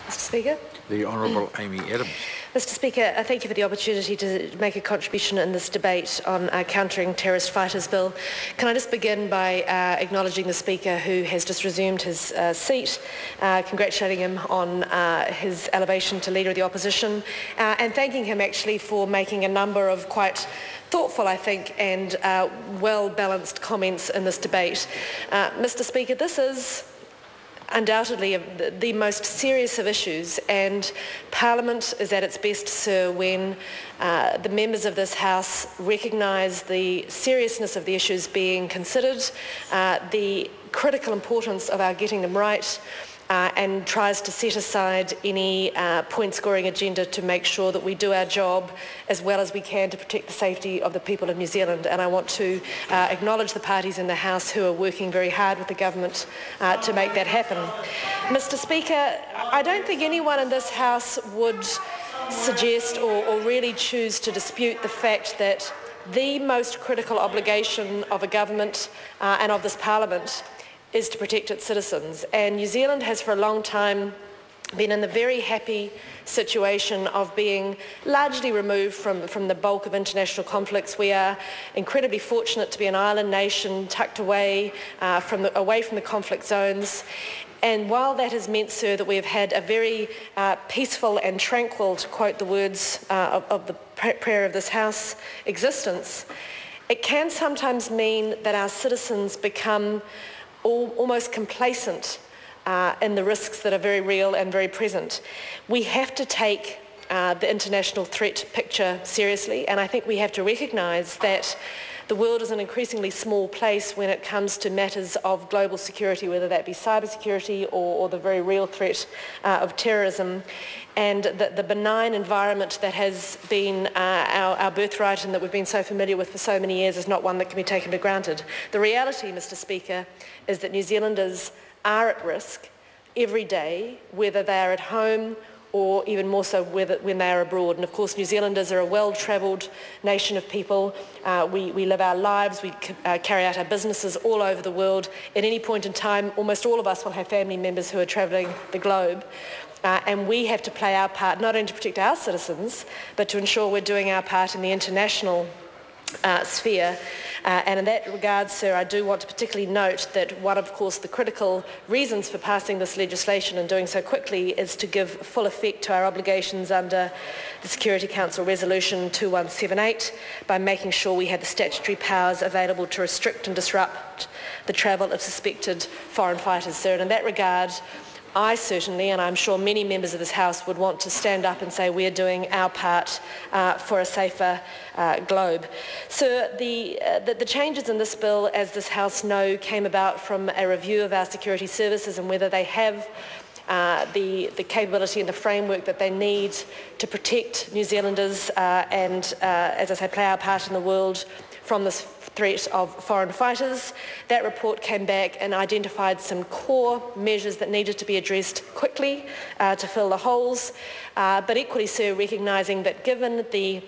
Mr. Speaker. The Honourable Amy Adams. Mr. Speaker, I thank you for the opportunity to make a contribution in this debate on countering terrorist fighters bill. Can I just begin by acknowledging the Speaker who has just resumed his seat, congratulating him on his elevation to Leader of the Opposition, and thanking him actually for making a number of quite thoughtful, I think, and well-balanced comments in this debate. Mr. Speaker, this is undoubtedly the most serious of issues, and Parliament is at its best, sir, when the members of this House recognise the seriousness of the issues being considered, the critical importance of our getting them right, and tries to set aside any point-scoring agenda to make sure that we do our job as well as we can to protect the safety of the people of New Zealand. And I want to acknowledge the parties in the House who are working very hard with the government to make that happen. Mr. Speaker, I don't think anyone in this House would suggest or really choose to dispute the fact that the most critical obligation of a government and of this Parliament is to protect its citizens. And New Zealand has for a long time been in the very happy situation of being largely removed from the bulk of international conflicts. We are incredibly fortunate to be an island nation tucked away from the conflict zones. And while that has meant, sir, that we have had a very peaceful and tranquil, to quote the words of the prayer of this House, existence, it can sometimes mean that our citizens become almost complacent in the risks that are very real and very present. We have to take the international threat picture seriously, and I think we have to recognise that the world is an increasingly small place when it comes to matters of global security, whether that be cybersecurity or the very real threat of terrorism. And the benign environment that has been our birthright and that we've been so familiar with for so many years is not one that can be taken for granted. The reality, Mr. Speaker, is that New Zealanders are at risk every day, whether they are at home or even more so when they are abroad. And of course, New Zealanders are a well-travelled nation of people. We live our lives, we carry out our businesses all over the world. At any point in time, almost all of us will have family members who are travelling the globe. And we have to play our part, not only to protect our citizens, but to ensure we're doing our part in the international sphere. And in that regard, sir, I do want to particularly note that one of course the critical reasons for passing this legislation and doing so quickly is to give full effect to our obligations under the Security Council Resolution 2178 by making sure we have the statutory powers available to restrict and disrupt the travel of suspected foreign fighters, sir. And in that regard, I certainly, and I'm sure many members of this House, would want to stand up and say we're doing our part for a safer globe. So the changes in this bill, as this House know, came about from a review of our security services and whether they have the capability and the framework that they need to protect New Zealanders and, as I say, play our part in the world from this threat of foreign fighters. That report came back and identified some core measures that needed to be addressed quickly to fill the holes, but equally, sir, recognising that given the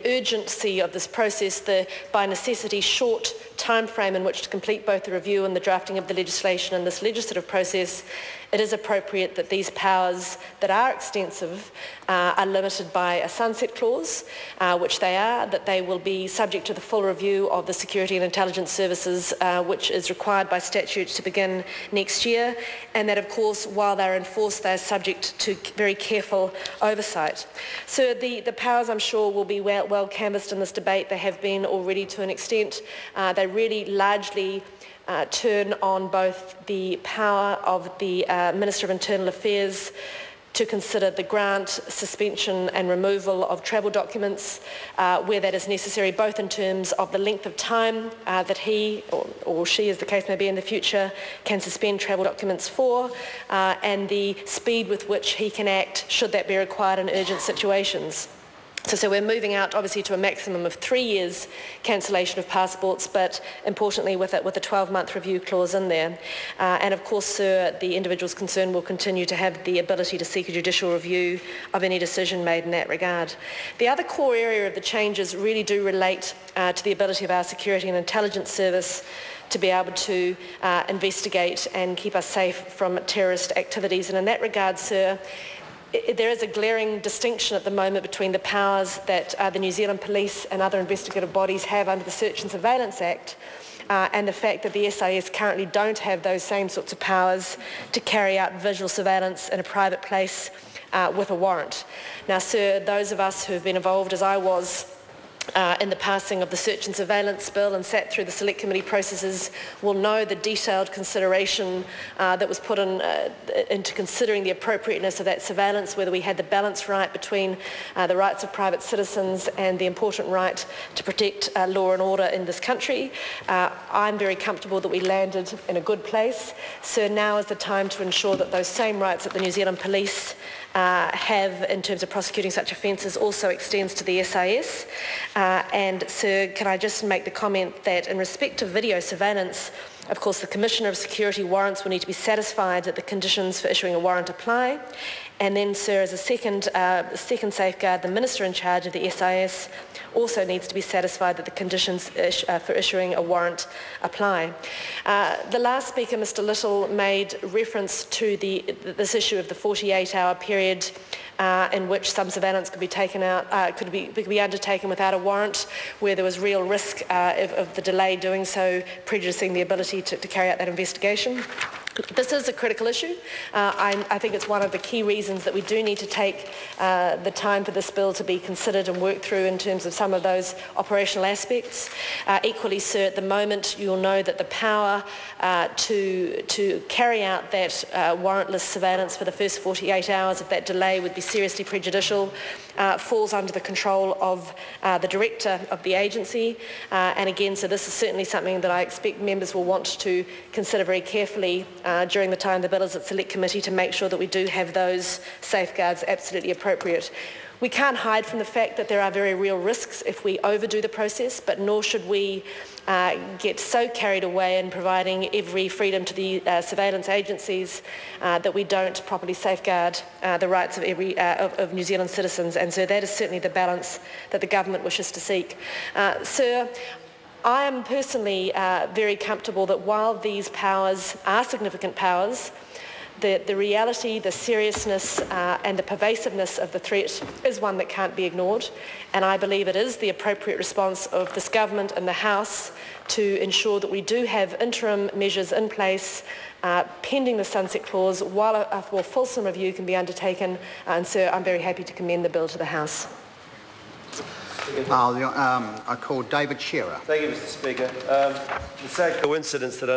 urgency of this process, the by necessity short time frame in which to complete both the review and the drafting of the legislation and this legislative process, it is appropriate that these powers that are extensive are limited by a sunset clause, which they are, that they will be subject to the full review of the security and intelligence services, which is required by statute to begin next year, and that of course while they're enforced they're subject to very careful oversight. So the powers, I'm sure, will be well canvassed in this debate. They have been already to an extent. They really largely turn on both the power of the Minister of Internal Affairs to consider the grant, suspension and removal of travel documents where that is necessary, both in terms of the length of time that he or she, as the case may be in the future, can suspend travel documents for, and the speed with which he can act should that be required in urgent situations. So we're moving out obviously to a maximum of 3 years cancellation of passports, but importantly with a 12-month review clause in there. And of course, sir, the individuals concerned will continue to have the ability to seek a judicial review of any decision made in that regard. The other core area of the changes really do relate to the ability of our security and intelligence service to be able to investigate and keep us safe from terrorist activities. And in that regard, sir, there is a glaring distinction at the moment between the powers that the New Zealand Police and other investigative bodies have under the Search and Surveillance Act and the fact that the SIS currently don't have those same sorts of powers to carry out visual surveillance in a private place with a warrant. Now, sir, those of us who have been involved, as I was, in the passing of the Search and Surveillance Bill and sat through the Select Committee processes will know the detailed consideration that was put into considering the appropriateness of that surveillance, whether we had the balance right between the rights of private citizens and the important right to protect law and order in this country. I'm very comfortable that we landed in a good place. So now is the time to ensure that those same rights that the New Zealand Police have in terms of prosecuting such offences also extends to the SIS. And sir, can I just make the comment that in respect of video surveillance, of course the Commissioner of Security warrants will need to be satisfied that the conditions for issuing a warrant apply. And then, sir, as a second safeguard, the Minister in charge of the SIS also needs to be satisfied that the conditions for issuing a warrant apply. The last speaker, Mr Little, made reference to this issue of the 48-hour period in which some surveillance could be taken out, could be undertaken without a warrant, where there was real risk of the delay doing so, prejudicing the ability to carry out that investigation. This is a critical issue. I think it's one of the key reasons that we do need to take the time for this bill to be considered and worked through in terms of some of those operational aspects. Equally, sir, at the moment you'll know that the power to carry out that warrantless surveillance for the first 48 hours of that delay would be seriously prejudicial, falls under the control of the director of the agency. And again, so this is certainly something that I expect members will want to consider very carefully during the time the bill is at Select Committee to make sure that we do have those safeguards absolutely appropriate. We can't hide from the fact that there are very real risks if we overdo the process, but nor should we get so carried away in providing every freedom to the surveillance agencies that we don't properly safeguard the rights of of New Zealand citizens. And so that is certainly the balance that the government wishes to seek. Sir, I am personally very comfortable that while these powers are significant powers, the reality, the seriousness and the pervasiveness of the threat is one that can't be ignored, and I believe it is the appropriate response of this government and the House to ensure that we do have interim measures in place pending the sunset clause while a more fulsome review can be undertaken, and sir, I'm very happy to commend the bill to the House. I call David Shearer. Thank you, Mr Speaker. The sad coincidence that